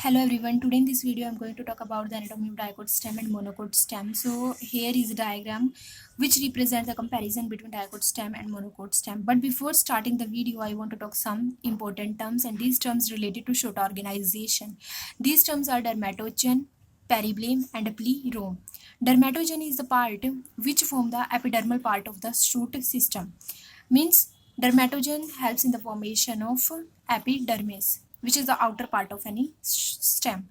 Hello everyone, today in this video I'm going to talk about the anatomy of dicot stem and monocot stem. So here is a diagram which represents the comparison between dicot stem and monocot stem. But before starting the video I want to talk some important terms, and these terms related to shoot organization. These terms are dermatogen, peribleum and plerome. Dermatogen is the part which form the epidermal part of the shoot system. Means dermatogen helps in the formation of epidermis, which is the outer part of any stem.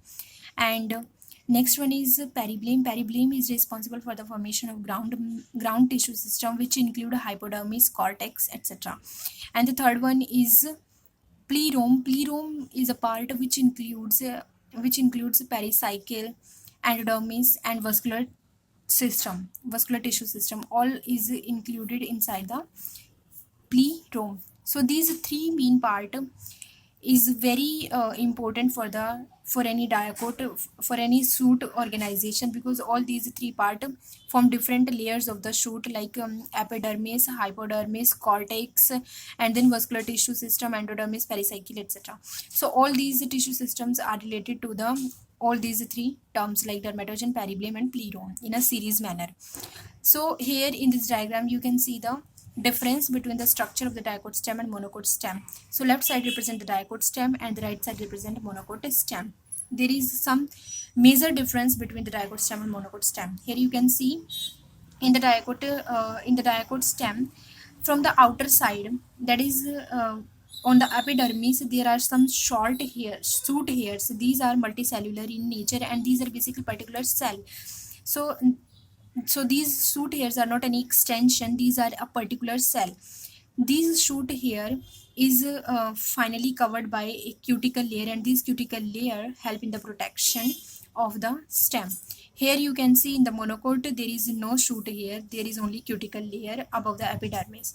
And next one is peribleum. Peribleum is responsible for the formation of ground tissue system, which include hypodermis, cortex, etc. And the third one is plerome. Plerome is a part which includes pericycle, endodermis, and vascular tissue system. All is included inside the plerome. So these three main part is very important for any dicot, for any shoot organization, because all these three part form different layers of the shoot, like epidermis, hypodermis, cortex, and then vascular tissue system, endodermis, pericycle, etc. So all these tissue systems are related to the all these three terms like dermatogen, peribleum and plerome in a series manner. So here in this diagram you can see the difference between the structure of the dicot stem and monocot stem. So left side represent the dicot stem and the right side represent monocot stem. There is some major difference between the dicot stem and monocot stem. Here you can see in the dicot stem, from the outer side, that is on the epidermis, there are some short hairs, shoot hairs. These are multicellular in nature and these are basically particular cell. So these shoot hairs are not any extension, these are a particular cell. These shoot hair is finally covered by a cuticle layer, and this cuticle layer help in the protection of the stem. Here you can see in the monocot there is no shoot hair, there is only cuticle layer above the epidermis.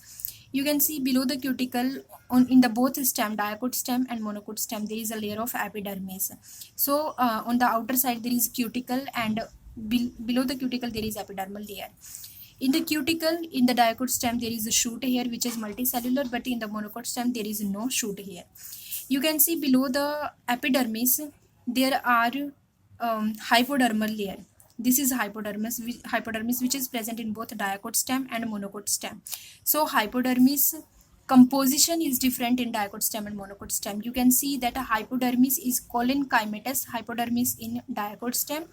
You can see below the cuticle in the both stem, dicot stem and monocot stem, there is a layer of epidermis. So on the outer side there is cuticle, and below the cuticle there is epidermal layer. In the cuticle, in the dicot stem, there is a shoot hair which is multicellular, but in the monocot stem there is no shoot hair. You can see below the epidermis there are hypodermal layer. This is hypodermis which is present in both dicot stem and monocot stem. So hypodermis composition is different in dicot stem and monocot stem. You can see that a hypodermis is collenchymatous hypodermis in dicot stem,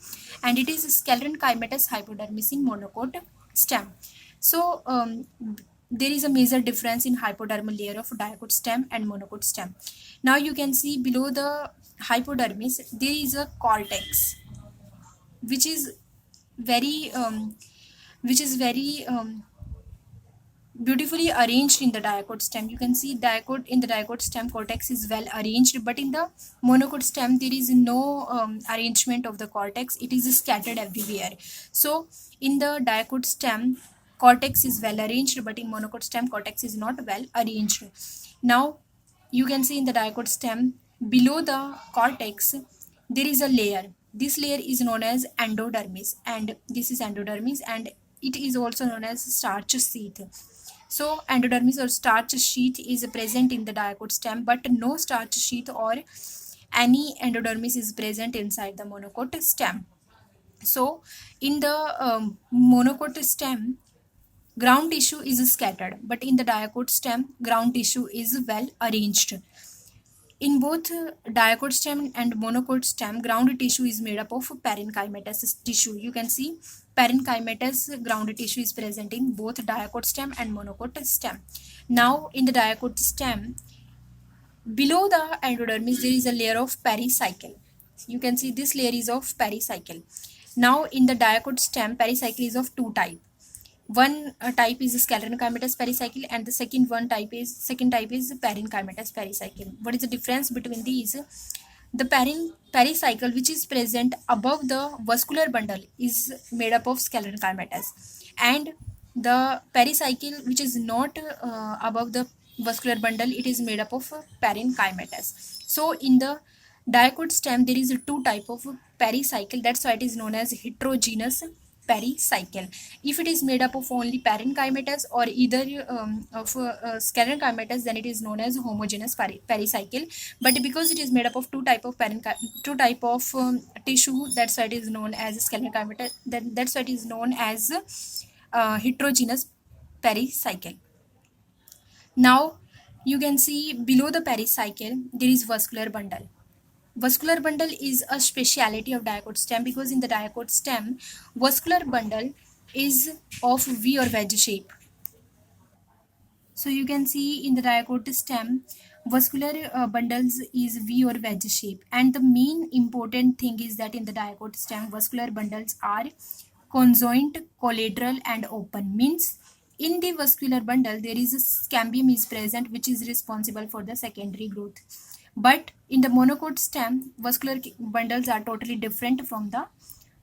and it is sclerenchymatous hypodermis in monocot stem. So there is a major difference in hypodermal layer of dicot stem and monocot stem. Now you can see below the hypodermis there is a cortex which is very beautifully arranged in the dicot stem. You can see in the dicot stem cortex is well arranged, but in the monocot stem there is no arrangement of the cortex, it is scattered everywhere. So in the dicot stem cortex is well arranged, but in monocot stem cortex is not well arranged. Now you can see in the dicot stem below the cortex there is a layer. This layer is known as endodermis, and this is endodermis, and it is also known as starch sheath. So endodermis or starch sheath is present in the dicot stem, but no starch sheath or any endodermis is present inside the monocot stem. So in the monocot stem ground tissue is scattered, but in the dicot stem ground tissue is well arranged. In both dicot stem and monocot stem, ground tissue is made up of parenchymatous tissue. You can see parenchymatous ground tissue is present in both dicot stem and monocot stem. Now in the dicot stem, below the endodermis there is a layer of pericycle. You can see this layer is of pericycle. Now in the dicot stem, pericycle is of two types. One type is sclerenchymatous pericycle, and the second type is parenchymatous pericycle. What is the difference between these? The pericycle which is present above the vascular bundle is made up of sclerenchymatous, and the pericycle which is not above the vascular bundle, it is made up of parenchymatous. So in the dicot stem there is two type of pericycle, that's why it is known as heterogeneous pericycle. If it is made up of only parenchymatous or either of sclerenchymatous, then it is known as homogeneous pericycle. But because it is made up of two type of tissue, that's why it is known as sclerenchymatous. That's why it is known as heterogeneous pericycle. Now you can see below the pericycle there is vascular bundle. Vascular bundle is a speciality of dicot stem because in the dicot stem, vascular bundle is of V or wedge shape. So you can see in the dicot stem, vascular bundles is V or wedge shape. And the main important thing is that in the dicot stem, vascular bundles are conjoint, collateral and open. Means in the vascular bundle, there is a cambium is present which is responsible for the secondary growth. But in the monocot stem, vascular bundles are totally different from the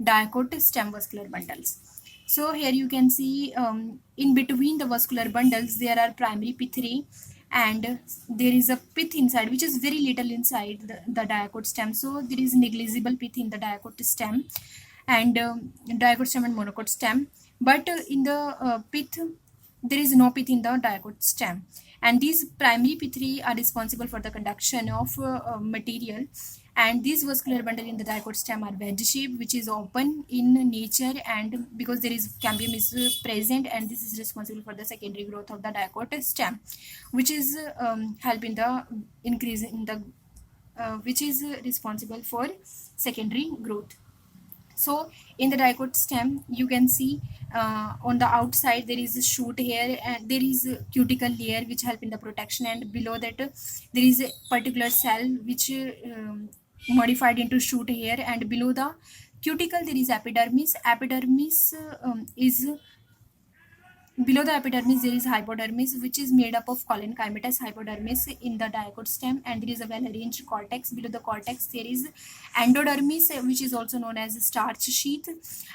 dicot stem vascular bundles. So here you can see in between the vascular bundles there are primary pith ray, and there is a pith inside which is very little inside the dicot stem. So there is negligible pith in the dicot stem and dicot stem and monocot stem. But in the pith there is no pith in the dicot stem, and these primary pith ray are responsible for the conduction of material. And these vascular bundle in the dicot stem are wedge shape which is open in nature, and because there is cambium is present, and this is responsible for the secondary growth of the dicot stem, which is help in the increase in the which is responsible for secondary growth. So in the dicot stem you can see on the outside there is a shoot here, and there is a cuticle layer which help in the protection, and below that there is a particular cell which modified into shoot hair, and below the cuticle there is epidermis is below the epidermis there is hypodermis which is made up of collenchymatous hypodermis in the dicot stem, and there is a well arranged cortex. Below the cortex there is endodermis which is also known as starch sheath,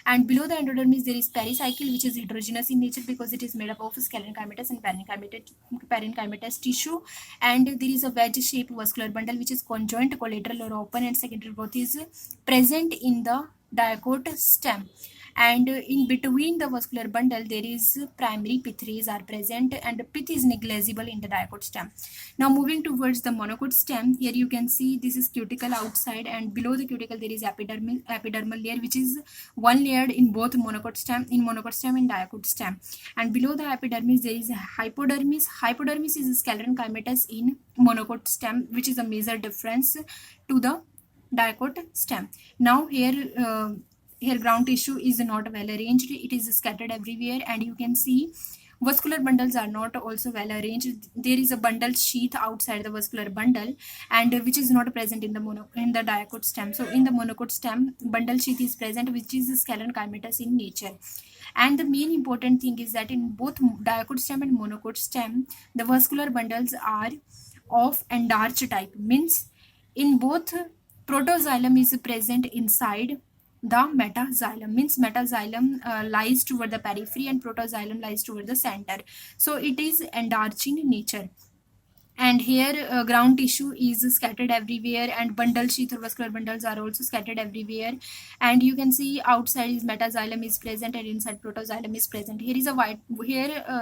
and below the endodermis there is pericycle which is heterogeneous in nature because it is made up of sclerenchymatous and parenchymatous tissue, and there is a wedge shaped vascular bundle which is conjoint, collateral or open, and secondary growth is present in the dicot stem. And in between the vascular bundle there is primary pith rays are present, and pith is negligible in the dicot stem. Now moving towards the monocot stem, here you can see this is cuticle outside, and below the cuticle there is epidermal layer which is one layered in both monocot stem and dicot stem, and below the epidermis there is hypodermis is sclerenchymatous in monocot stem, which is a major difference to the dicot stem. Now here ground tissue is not well arranged, it is scattered everywhere, and you can see vascular bundles are not also well arranged. There is a bundle sheath outside the vascular bundle, and which is not present in the dicot stem. So in the monocot stem, bundle sheath is present which is sclerenchymatous in nature. And the main important thing is that in both dicot stem and monocot stem, the vascular bundles are of endarch type. Means in both protoxylem is present inside the metaxylem. Means metaxylem lies toward the periphery and protoxylem lies toward the center. So it is endarch in nature. And here ground tissue is scattered everywhere, and bundle sheath or vascular bundles are also scattered everywhere. And you can see outside is metaxylem is present and inside protoxylem is present. Here is a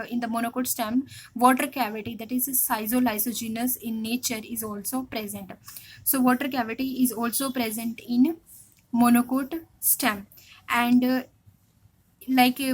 in the monocot stem, water cavity that is lysogenous in nature is also present. So water cavity is also present in monocot stem, and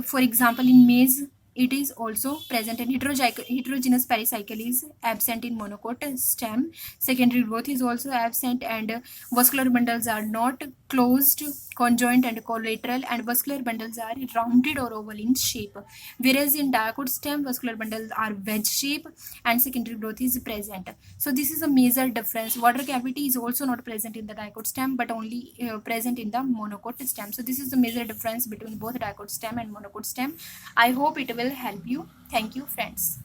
for example in maize it is also present, and heterogeneous pericycle is absent in monocot stem. Secondary growth is also absent, and vascular bundles are not closed, conjoint and collateral, and vascular bundles are rounded or oval in shape, whereas in dicot stem vascular bundles are wedge shape and secondary growth is present. So this is a major difference. Water cavity is also not present in the dicot stem but only present in the monocot stem. So this is the major difference between both dicot stem and monocot stem. I hope it will help you. Thank you friends.